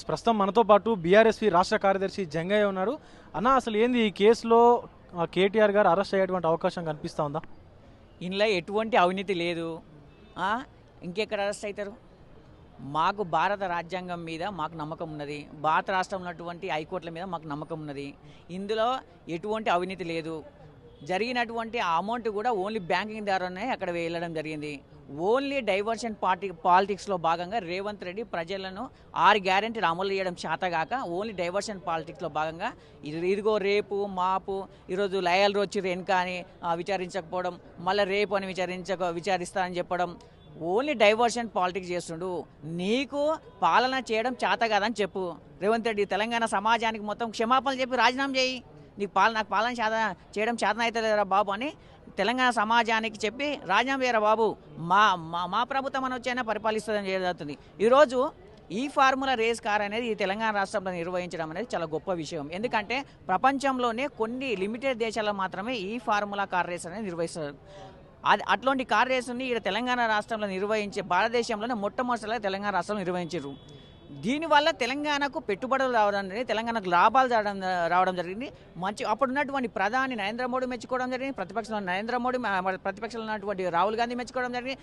ప్రస్తుతం మనతో పాటు బీఆర్ఎస్పీ రాష్ట్ర కార్యదర్శి జంగయ్య ఉన్నారు. అన్న, అసలు ఏంది ఈ కేసులో కేటీఆర్ గారు అరెస్ట్ అయ్యేటువంటి అవకాశం కనిపిస్తూ ఉందా? ఇందులో ఎటువంటి అవినీతి లేదు. ఆ, ఇంకెక్కడ అరెస్ట్ అవుతారు? మాకు భారత రాజ్యాంగం మీద మాకు నమ్మకం ఉన్నది, భారత రాష్ట్రంలో ఉన్నటువంటి హైకోర్టుల మీద మాకు నమ్మకం ఉన్నది. ఇందులో ఎటువంటి అవినీతి లేదు. జరిగినటువంటి ఆ అమౌంట్ కూడా ఓన్లీ బ్యాంకింగ్ ద్వారానే అక్కడ వెళ్ళడం జరిగింది. ఓన్లీ డైవర్షన్ పాలిటిక్స్లో భాగంగా రేవంత్ రెడ్డి ప్రజలను 6 గ్యారెంటీలు అమలు చేయడం చేతగాక ఓన్లీ డైవర్షన్ పాలిటిక్స్లో భాగంగా ఇదిగో రేపు మాపు ఈరోజు లయల్ వచ్చి వెనుక అని విచారించకపోవడం, మళ్ళీ రేపు అని విచారిస్తానని చెప్పడం, ఓన్లీ డైవర్షన్ పాలిటిక్స్ చేస్తుండు. నీకు పాలన చేయడం చేత కాదని చెప్పు రేవంత్ రెడ్డి. తెలంగాణ సమాజానికి మొత్తం క్షమాపణలు చెప్పి రాజీనామా చేయి. నాకు పాలన చేయడం చేతన అయితే లేరా బాబు అని తెలంగాణ సమాజానికి చెప్పి రాజీనామా చేయరా బాబు. మా ప్రభుత్వం అని వచ్చైనా పరిపాలిస్తుందని జరుగుతుంది. ఈరోజు ఈ ఫార్ములా రేస్ కార్ అనేది ఈ తెలంగాణ రాష్ట్రంలో నిర్వహించడం అనేది చాలా గొప్ప విషయం. ఎందుకంటే ప్రపంచంలోనే కొన్ని లిమిటెడ్ దేశాల్లో మాత్రమే ఈ ఫార్ములా కార్ రేస్ అనేది నిర్వహిస్తారు. అట్లాంటి కార్ రేసుని ఇక్కడ తెలంగాణ రాష్ట్రంలో నిర్వహించే భారతదేశంలోనే మొట్టమొదటిసారిగా తెలంగాణ రాష్ట్రంలో నిర్వహించారు. దీనివల్ల తెలంగాణకు పెట్టుబడులు రావడం జరిగింది, తెలంగాణకు లాభాలు రావడం జరిగింది. అప్పుడు ఉన్నటువంటి ప్రధాని నరేంద్ర మోడీ మెచ్చుకోవడం జరిగింది, ప్రతిపక్షంలో ఉన్నటువంటి రాహుల్ గాంధీ మెచ్చుకోవడం జరిగింది,